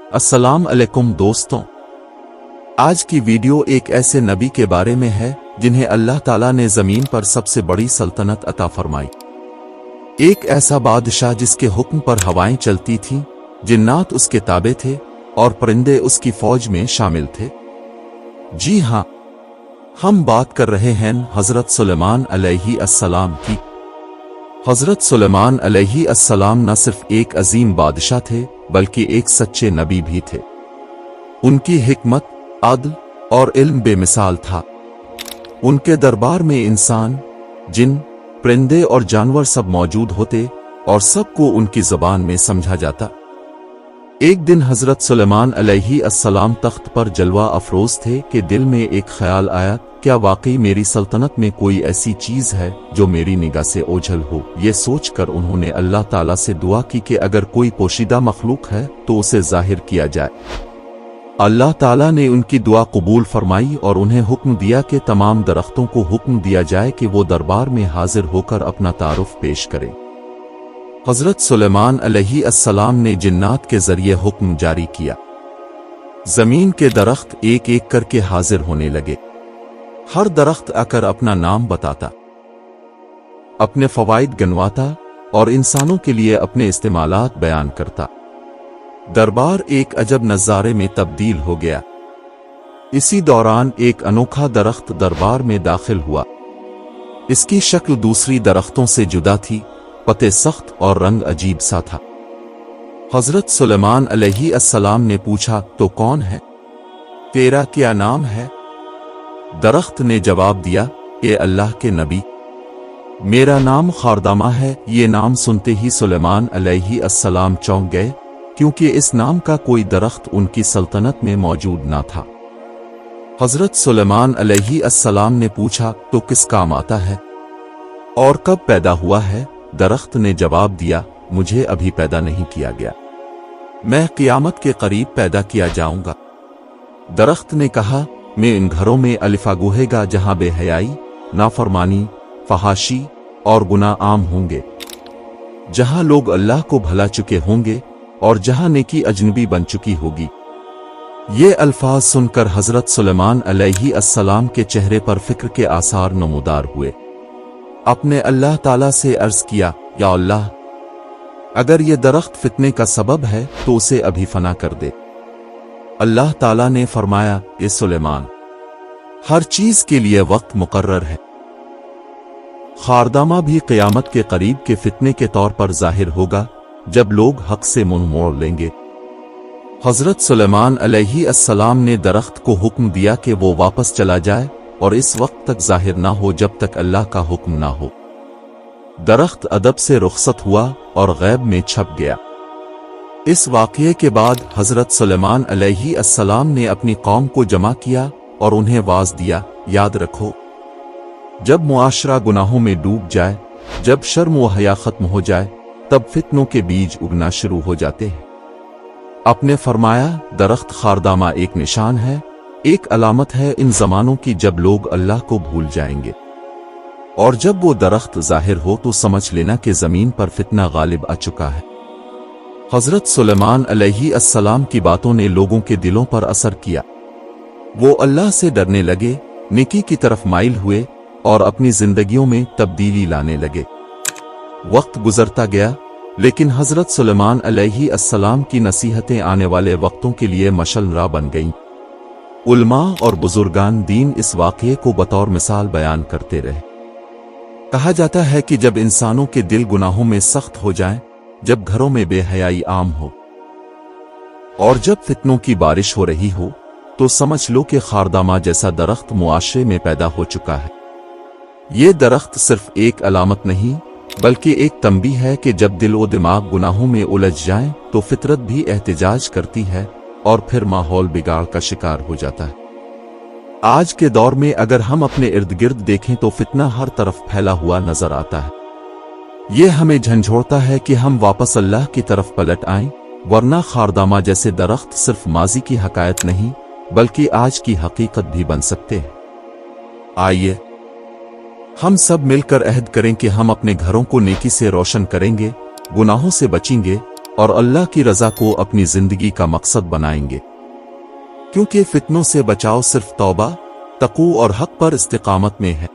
अस्सलाम अलैकुम दोस्तों, आज की वीडियो एक ऐसे नबी के बारे में है जिन्हें अल्लाह ताला ने जमीन पर सबसे बड़ी सल्तनत अता फरमाई। एक ऐसा बादशाह जिसके हुक्म पर हवाएं चलती थीं, जिन्नात उसके ताबे थे और परिंदे उसकी फौज में शामिल थे। जी हां, हम बात कर रहे हैं हजरत सुलेमान अलैहि अस्सलाम की। हजरत सुलेमान अलैहि अस्सलाम न सिर्फ एक अजीम बादशाह थे बल्कि एक सच्चे नबी भी थे। उनकी हिकमत, अदल और इल्म बेमिसाल था। उनके दरबार में इंसान, जिन, परिंदे और जानवर सब मौजूद होते और सबको उनकी ज़बान में समझा जाता। एक दिन हजरत सुलेमान अलैहि अस्सलाम तख्त पर जलवा अफरोज थे कि दिल में एक ख्याल आया, क्या वाकई मेरी सल्तनत में कोई ऐसी चीज है जो मेरी निगाह से ओझल हो। ये सोचकर उन्होंने अल्लाह ताला से दुआ की कि अगर कोई पोशीदा मखलूक है तो उसे जाहिर किया जाए। अल्लाह ताला ने उनकी दुआ कबूल फरमाई और उन्हें हुक्म दिया कि तमाम दरख्तों को हुक्म दिया जाए कि वो दरबार में हाजिर होकर अपना तारुफ पेश करें। हजरत सुलेमान अलैहि अस्सलाम ने जिन्नात के जरिए हुक्म जारी किया। जमीन के दरख्त एक एक करके हाजिर होने लगे। हर दरख्त आकर अपना नाम बताता, अपने फवाइद गिनवाता और इंसानों के लिए अपने इस्तेमालात बयान करता। दरबार एक अजब नज़ारे में तब्दील हो गया। इसी दौरान एक अनोखा दरख्त दरबार में दाखिल हुआ। इसकी शक्ल दूसरी दरख्तों से जुदा थी, पत्ते सख्त और रंग अजीब सा था। हजरत सुलेमान अलैहि अस्सलाम ने पूछा, तो कौन है? तेरा क्या नाम है? दरख्त ने जवाब दिया, ए अल्लाह के नबी, मेरा नाम खारदामा है। ये नाम सुनते ही सुलेमान अलैहि अस्सलाम चौंक गए, क्योंकि इस नाम का कोई दरख्त उनकी सल्तनत में मौजूद ना था। हजरत सुलेमान अलैहि अस्सलाम ने पूछा, तो किस काम आता है और कब पैदा हुआ है? दरख्त ने जवाब दिया, मुझे अभी पैदा नहीं किया गया, मैं क़ियामत के करीब पैदा किया जाऊंगा। दरख्त ने कहा, मैं इन घरों में अलिफा गुहेगा जहां बेहयाई, नाफरमानी, फहाशी और गुनाह आम होंगे, जहां लोग अल्लाह को भला चुके होंगे और जहां नेकी अजनबी बन चुकी होगी। ये अल्फाज सुनकर हजरत सुलेमान अलैहि अस्सलाम के चेहरे पर फिक्र के आसार नमूदार हुए। अपने अल्लाह ताला से अर्ज किया, या अल्लाह, अगर ये दरख्त फितने का सबब है तो उसे अभी फना कर दे। अल्लाह ताला ने फरमाया, ए सुलेमान, हर चीज के लिए वक्त मुकर्रर है। खारदामा भी क़ियामत के करीब के फितने के तौर पर जाहिर होगा, जब लोग हक से मुंह मोड़ लेंगे। हजरत सुलेमान अलैहि अस्सलाम ने दरख्त को हुक्म दिया कि वो वापस चला जाए और इस वक्त तक जाहिर ना हो जब तक अल्लाह का हुक्म ना हो। दरख्त अदब से रुखसत हुआ और गैब में छप गया। इस वाक़ये के बाद हजरत सुलेमान अलैहि अस्सलाम ने अपनी कौम को जमा किया और उन्हें वाज दिया, याद रखो, जब मुआशरा गुनाहों में डूब जाए, जब शर्म व हया खत्म हो जाए, तब फितनों के बीज उगना शुरू हो जाते हैं। आपने फरमाया, दरख्त खारदामा एक निशान है, एक अलामत है इन जमानों की जब लोग अल्लाह को भूल जाएंगे, और जब वो दरख्त जाहिर हो तो समझ लेना कि जमीन पर फितना गालिब आ चुका है। हजरत सुलेमान अलैहि अस्सलाम की बातों ने लोगों के दिलों पर असर किया। वो अल्लाह से डरने लगे, नेकी की तरफ माइल हुए और अपनी जिंदगियों में तब्दीली लाने लगे। वक्त गुजरता गया, लेकिन हजरत सुलेमान अलैहि अस्सलाम की नसीहतें आने वाले वक्तों के लिए मशल राह बन गईं। उलमा और बुजुर्गान दीन इस वाक़ये को बतौर मिसाल बयान करते रहे। कहा जाता है कि जब इंसानों के दिल गुनाहों में सख्त हो जाएं, जब घरों में बेहयाई आम हो और जब फितनों की बारिश हो रही हो, तो समझ लो कि खारदामा जैसा दरख्त मुआशरे में पैदा हो चुका है। ये दरख्त सिर्फ एक अलामत नहीं बल्कि एक तंबीह है कि जब दिल व दिमाग गुनाहों में उलझ जाएं तो फितरत भी एहतिजाज करती है और फिर माहौल बिगाड़ का शिकार हो जाता है। आज के दौर में अगर हम अपने इर्द गिर्द देखें तो फितना हर तरफ फैला हुआ नजर आता है। ये हमें झंझोड़ता है कि हम वापस अल्लाह की तरफ पलट आएं, वरना खारदामा जैसे दरख्त सिर्फ माजी की हकायत नहीं बल्कि आज की हकीकत भी बन सकते हैं। आइए हम सब मिलकर अहद करें कि हम अपने घरों को नेकी से रोशन करेंगे, गुनाहों से बचेंगे اور اللہ کی رضا کو اپنی زندگی کا مقصد بنائیں گے، کیونکہ فتنوں سے بچاؤ صرف توبہ، تقوی اور حق پر استقامت میں ہے۔